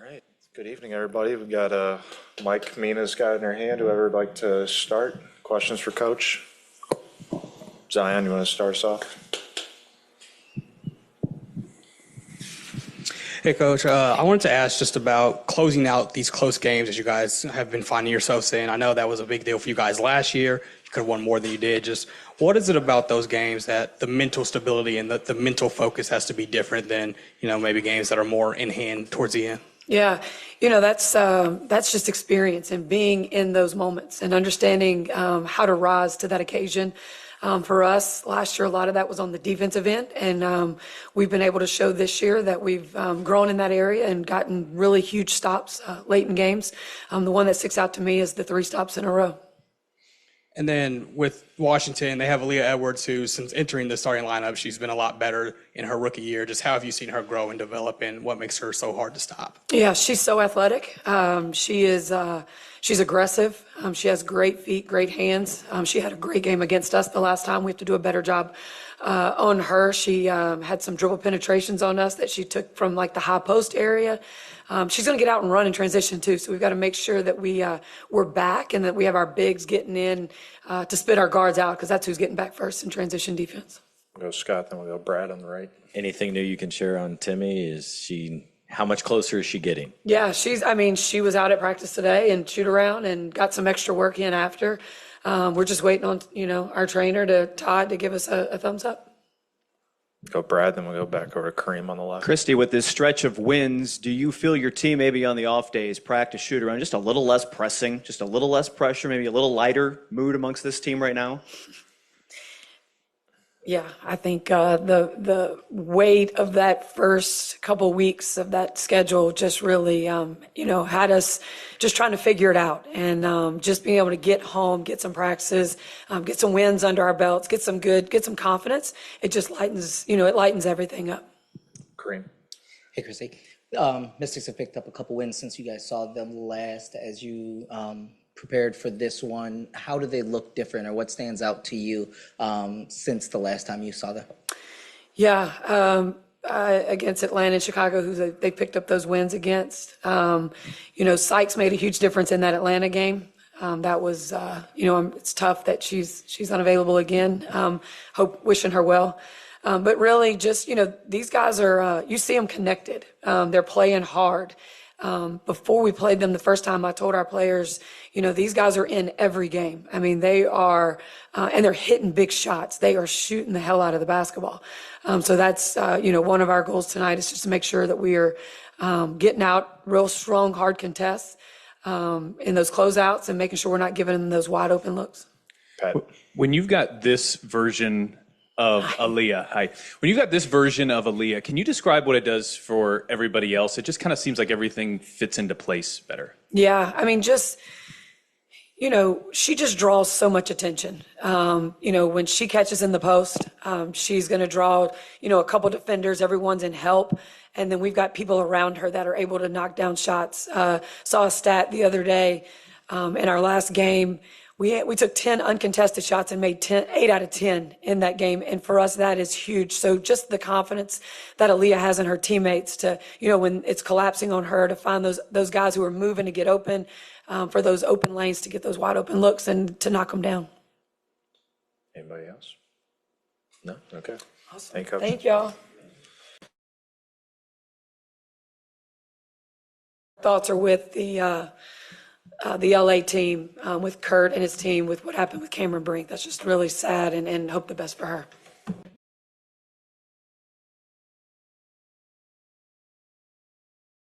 All right. Good evening, everybody. We've got Mike Mina's got in her hand. Whoever would like to start. Questions for Coach? Zion, you want to start us off? Hey, Coach. I wanted to ask just about closing out these close games that you guys have been finding yourselves in. I know that was a big deal for you guys last year. You could have won more than you did. Just what is it about those games that the mental stability and the mental focus has to be different than, maybe games that are more in hand towards the end? Yeah, that's just experience and being in those moments and understanding how to rise to that occasion. For us, last year, a lot of that was on the defensive end, and we've been able to show this year that we've grown in that area and gotten really huge stops late in games. The one that sticks out to me is the 3 stops in a row. And then with Washington, they have Aaliyah Edwards, who, since entering the starting lineup, she's been a lot better in her rookie year. Just how have you seen her grow and develop, and what makes her so hard to stop? Yeah, she's so athletic. She's aggressive. She has great feet, great hands. She had a great game against us the last time. We have to do a better job on her. She had some dribble penetrations on us that she took from like the high post area. She's going to get out and run in transition too, so we've got to make sure that we're back and that we have our bigs getting in to spit our guards out, because that's who's getting back first in transition defense. We'll go Scott, then we'll go Brad on the right. Anything new you can share on Timmy? How much closer is she getting? Yeah, she was out at practice today and shoot around and got some extra work in after. We're just waiting on our trainer, Todd, to give us a thumbs up. Go Brad, then we'll go back over to Kareem on the left. Christie, with this stretch of wins, do you feel your team maybe on the off days, practice, shoot around, just a little less pressing, just a little less pressure, maybe a little lighter mood amongst this team right now? Yeah, I think the weight of that first couple weeks of that schedule just really, had us just trying to figure it out, and just being able to get home, get some practices, get some wins under our belts, get some confidence. It just lightens everything up. Kareem. Hey, Christie. Mystics have picked up a couple wins since you guys saw them last. As you prepared for this one, how do they look different, or what stands out to you since the last time you saw them? Yeah, against Atlanta and Chicago, who they picked up those wins against. Sykes made a huge difference in that Atlanta game. That was, it's tough that she's unavailable again. Wishing her well. But really just, these guys are, you see them connected. They're playing hard. Before we played them the first time, I told our players, these guys are in every game. I mean, they are, and they're hitting big shots. They are shooting the hell out of the basketball. So that's, one of our goals tonight is just to make sure that we are getting out real strong, hard contests in those closeouts and making sure we're not giving them those wide open looks. Pat. When you've got this version of Aaliyah, when you got this version of Aaliyah, can you describe what it does for everybody else? It just kind of seems like everything fits into place better. Yeah, I mean, she just draws so much attention. When she catches in the post, she's going to draw, a couple defenders, everyone's in help. And then we've got people around her that are able to knock down shots. Saw a stat the other day in our last game. We took 10 uncontested shots and made 8 out of 10 in that game. And for us, that is huge. So just the confidence that Aaliyah has in her teammates to, when it's collapsing on her, to find those guys who are moving to get open, for those open lanes, to get those wide open looks and to knock them down. Anybody else? No? Okay. Awesome. Thank y'all. Thoughts are with the LA team, with Kurt and his team, with what happened with Cameron Brink. That's just really sad, and hope the best for her.